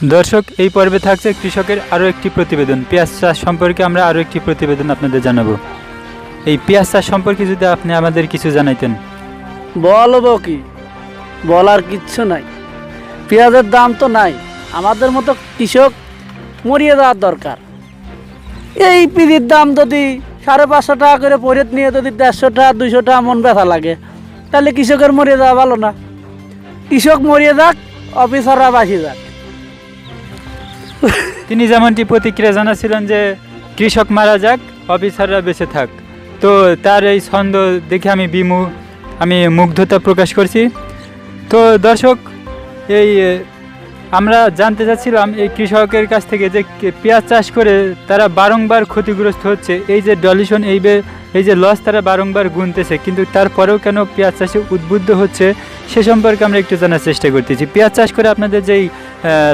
দর্শক, এই পর্বে থাকছে কৃষকের আরও একটি প্রতিবেদন। পেঁয়াজ চাষ সম্পর্কে আমরা আরও একটি প্রতিবেদন আপনাদের জানাবো। এই পেঁয়াজ চাষ সম্পর্কে যদি আপনি আমাদের কিছু জানাইতেন। বলবো কি, বলার কিচ্ছু নাই। পেঁয়াজের দাম তো নাই, আমাদের মতো কৃষক মরিয়ে যাওয়ার দরকার। এই পিঁড়ির দাম যদি 550 টাকা করে পরিত নিয়ে যদি 150 টাকা 200 টাকা মন ব্যথা লাগে, তাহলে কৃষকের মরিয়ে যাওয়া ভালো না? কৃষক মরিয়ে যাক, অফিসাররা বাঁচি যাক। তিনি যেমনটি প্রতিক্রিয়া জানাচ্ছিলেন যে কৃষক মারা যাক, অফিসাররা বেঁচে থাক। তো তার এই ছন্দ দেখে আমি মুগ্ধতা প্রকাশ করছি। তো দর্শক, আমরা জানতে চাচ্ছিলাম এই কৃষকের কাছ থেকে যে পেঁয়াজ চাষ করে তারা বারংবার ক্ষতিগ্রস্ত হচ্ছে, এই যে ডলিউশন, এই যে লস তারা বারংবার গুনতেছে, কিন্তু তারপরেও কেন পেঁয়াজ চাষে উদ্বুদ্ধ হচ্ছে সে সম্পর্কে আমরা একটু জানার চেষ্টা করতেছি। পেঁয়াজ চাষ করে আপনাদের যেই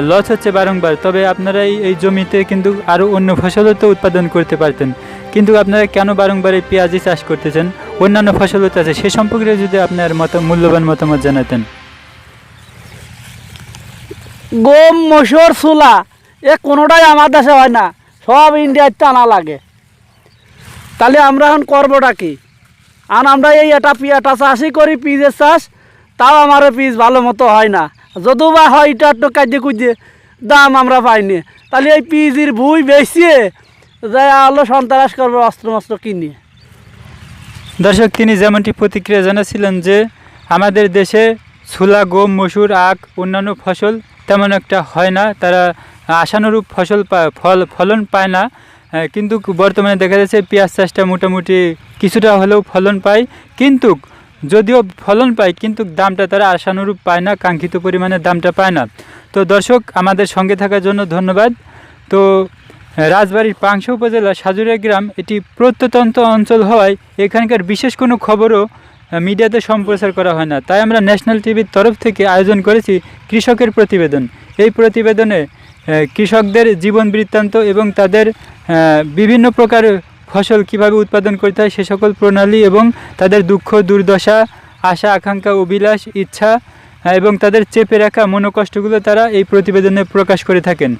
লস হচ্ছে বারংবার, তবে আপনারা এই জমিতে কিন্তু আরও অন্য ফসলও তো উৎপাদন করতে পারতেন, কিন্তু আপনারা কেন বারংবার এই পেঁয়াজই চাষ করতেছেন? অন্যান্য ফসলও তো আছে, সে সম্পর্কে যদি আপনার মূল্যবান মতামত জানাতেন। গম, মসুর, ছোলা এ কোনোটাই আমার দেশে হয় না, সব ইন্ডিয়ায় টানা লাগে। তাহলে আমরা এখন করবোটা কি? আমরা এই এটা চাষই করি, পিজের চাষ, তাও আমার পিস ভালো মতো হয় না। যদিও বা হয় এটা একটু কাজে কুজে দাম আমরা পাইনি, তাহলে এই পিজির ভুই বেচিয়ে যাই হলো সন্ত্রাস করবো অস্ত্র কিনে। দর্শক, তিনি যেমনটি প্রতিক্রিয়া জানাচ্ছিলেন যে আমাদের দেশে ছোলা, গম, মসুর, আখ অন্যান্য ফসল তেমন একটা হয় না, তারা আশানুরূপ ফলন পায় না। কিন্তু বর্তমানে দেখা যাচ্ছে পেঁয়াজ চাষটা মোটামুটি কিছুটা হলেও ফলন পায়, কিন্তু যদিও ফলন পায় কিন্তু দামটা তারা আশানুরূপ পায় না, কাঙ্ক্ষিত পরিমাণে দামটা পায় না। তো দর্শক, আমাদের সঙ্গে থাকার জন্য ধন্যবাদ। তো রাজবাড়ীর পাংশা উপজেলা সাজুরিয়া গ্রাম এটি প্রত্যন্ত অঞ্চল হওয়ায় এখানকার বিশেষ কোনো খবরও মিডিয়াতে সম্প্রচার করা হয় না, তাই আমরা ন্যাশনাল টিভির তরফ থেকে আয়োজন করেছি কৃষকের প্রতিবেদন। এই প্রতিবেদনে কৃষকদের জীবন বৃত্তান্ত এবং তাদের বিভিন্ন প্রকার ফসল কিভাবে উৎপাদন করতে হয় সে সকল প্রণালী এবং তাদের দুঃখ দুর্দশা, আশা আকাঙ্ক্ষা, অভিলাষ, ইচ্ছা এবং তাদের চেপে রাখা মনোকষ্টগুলো তারা এই প্রতিবেদনে প্রকাশ করে থাকেন।